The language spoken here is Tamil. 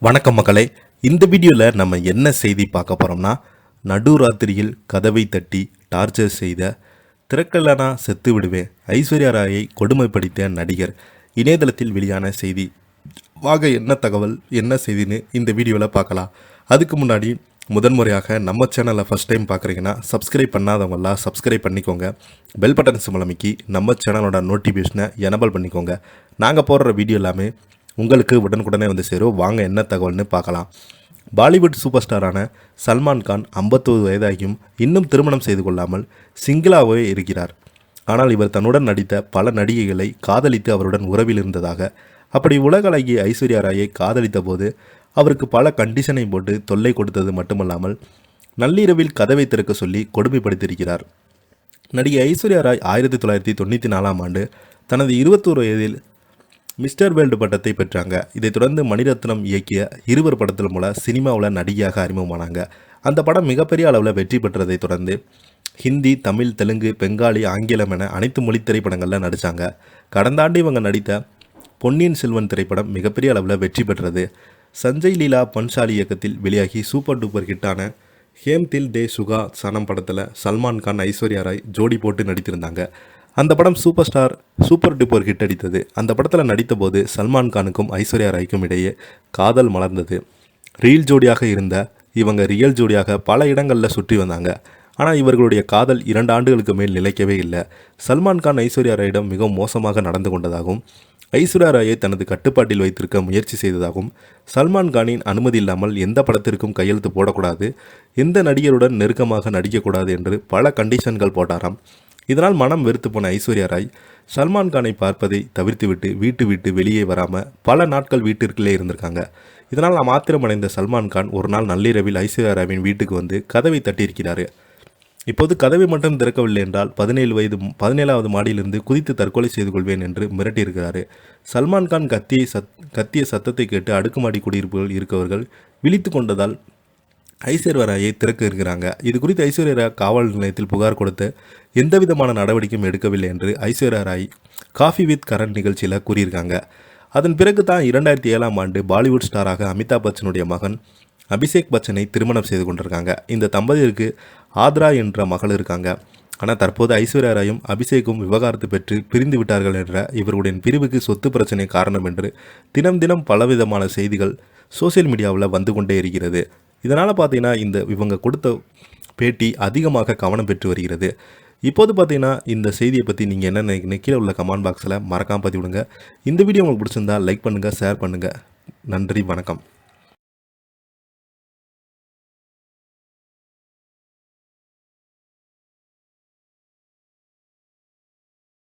வணக்கம் மக்களே. இந்த வீடியோவில் நம்ம என்ன செய்தி பார்க்க போகிறோம்னா, நடுராத்திரியில் கதவை தட்டி டார்ச்சர் செய்த திறக்கலனா செத்து விடுவேன் ஐஸ்வர்யா ராயை கொடுமைப்படுத்திய நடிகர் இணையதளத்தில் வெளியான செய்தி. வாங்க என்ன தகவல் என்ன செய்தின்னு இந்த வீடியோவில் பார்க்கலாம். அதுக்கு முன்னாடி முதன்முறையாக நம்ம சேனலை ஃபஸ்ட் டைம் பார்க்குறீங்கன்னா சப்ஸ்கிரைப் பண்ணாதவங்களாம் சப்ஸ்கிரைப் பண்ணிக்கோங்க. பெல் பட்டன் சிம்பல் அமைக்கி நம்ம சேனலோட நோட்டிஃபிகேஷனை எனபிள் பண்ணிக்கோங்க. நாங்கள் போடுற வீடியோ எல்லாமே உங்களுக்கு உடனுக்குடனே வந்து சேரும். வாங்க என்ன தகவல்னு பார்க்கலாம். பாலிவுட் சூப்பர் ஸ்டாரான சல்மான் கான் 51 வயதாகியும் இன்னும் திருமணம் செய்து கொள்ளாமல் சிங்கிளாகவே இருக்கிறார். ஆனால் இவர் தன்னுடன் நடித்த பல நடிகைகளை காதலித்து அவருடன் உறவில் இருந்ததாக, அப்படி உலக அழகி ஐஸ்வர்யா ராயை காதலித்த போது அவருக்கு பல கண்டிஷனை போட்டு தொல்லை கொடுத்தது மட்டுமல்லாமல் நள்ளிரவில் கதவை திறக்க சொல்லி கொடுமைப்படுத்தியிருக்கிறார். நடிகை ஐஸ்வர்யா ராய் 1994ஆம் ஆண்டு தனது 21 வயதில் மிஸ்டர் வேர்ல்டு பட்டத்தை பெற்றாங்க. இதைத் தொடர்ந்து மணிரத்னம் இயக்கிய இருவர் படத்தில் மூலம் சினிமாவில் நடிகையாக அறிமுகமானாங்க. அந்த படம் மிகப்பெரிய அளவில் வெற்றி பெற்றதை தொடர்ந்து ஹிந்தி, தமிழ், தெலுங்கு, பெங்காலி, ஆங்கிலம் என அனைத்து மொழி திரைப்படங்களில் நடித்தாங்க. கடந்த ஆண்டு இவங்க நடித்த பொன்னியின் செல்வன் திரைப்படம் மிகப்பெரிய அளவில் வெற்றி பெற்றது. சஞ்சய் லீலா பன்சாலி இயக்கத்தில் வெளியாகி சூப்பர் டூப்பர் ஹிட்டான ஹேம் தில் தே சுகா சனம் படத்தில் சல்மான் கான் ஐஸ்வர்யா ராய் ஜோடி போட்டு நடித்திருந்தாங்க. அந்த படம் சூப்பர் டூப்பர் ஹிட் அடித்தது. அந்த படத்தில் நடித்த போது சல்மான் கானுக்கும் ஐஸ்வர்யா ராய்க்கும் இடையே காதல் மலர்ந்தது. ரீல் ஜோடியாக இருந்த இவங்க ரியல் ஜோடியாக பல இடங்களில் சுற்றி வந்தாங்க. ஆனால் இவர்களுடைய காதல் 2 ஆண்டுகளுக்கு மேல் நிலைக்கவே இல்லை. சல்மான் கான் ஐஸ்வர்யா ராயிடம் மிகவும் மோசமாக நடந்து கொண்டதாகவும், ஐஸ்வர்யா ராயை தனது கட்டுப்பாட்டில் வைத்திருக்க முயற்சி செய்ததாகவும், சல்மான் கானின் அனுமதி இல்லாமல் எந்த படத்திற்கும் கையெழுத்து போடக்கூடாது, எந்த நடிகருடன் நெருக்கமாக நடிக்கக்கூடாது என்று பல கண்டிஷன்கள் போட்டாராம். இதனால் மனம் வெறுத்து போன ஐஸ்வர்யா ராய் சல்மான் கானை பார்ப்பதை தவிர்த்துவிட்டு வீட்டு விட்டு வெளியே வராமல் பல நாட்கள் வீட்டிற்குள்ளே இருந்திருக்காங்க. இதனால் ஆத்திரமடைந்த சல்மான் கான் ஒரு நாள் நள்ளிரவில் ஐஸ்வர்யா ராயின் வீட்டுக்கு வந்து கதவை தட்டியிருக்கிறார். இப்போது கதவை மட்டும் திறக்கவில்லை என்றால் 17வது மாடியிலிருந்து குதித்து தற்கொலை செய்து கொள்வேன் என்று மிரட்டியிருக்கிறார். சல்மான் கான் கத்திய சத்தத்தை கேட்டு அடுக்குமாடி குடியிருப்புகள் இருக்கவர்கள் விழித்து கொண்டதால் ஐஸ்வர்யா ராயை திறக்க இருக்கிறாங்க. இது குறித்து ஐஸ்வர்யா ராய் காவல் நிலையத்தில் புகார் கொடுத்து எந்தவிதமான நடவடிக்கையும் எடுக்கவில்லை என்று ஐஸ்வர்யா ராய் காஃபி வித் கரண் நிகழ்ச்சியில் கூறியிருக்காங்க. அதன் பிறகு தான் 2007ஆம் ஆண்டு பாலிவுட் ஸ்டாராக அமிதாப் பச்சனுடைய மகன் அபிஷேக் பச்சனை திருமணம் செய்து கொண்டிருக்காங்க. இந்த தம்பதியருக்கு ஆத்ரா என்ற மகள் இருக்காங்க. ஆனால் தற்போது ஐஸ்வர்யா ராயும் அபிஷேக்கும் விவகாரத்து பெற்று பிரிந்து விட்டார்கள் என்ற இவர்களுடைய பிரிவுக்கு சொத்து பிரச்சனை காரணம் என்று தினம் பலவிதமான செய்திகள் சோசியல் மீடியாவில் வந்து கொண்டே இருக்கிறது. இதனால் பார்த்தீங்கன்னா இவங்க கொடுத்த பேட்டி அதிகமாக கவனம் பெற்று வருகிறது. இப்போது பார்த்தீங்கன்னா இந்த செய்தியை பற்றி நீங்கள் என்ன நினைக்கிறீங்க கீழே உள்ள கமெண்ட் பாக்ஸில் மறக்காமல் பதிவிடுங்க. இந்த வீடியோ உங்களுக்கு பிடிச்சிருந்தா லைக் பண்ணுங்கள், ஷேர் பண்ணுங்கள். நன்றி, வணக்கம்.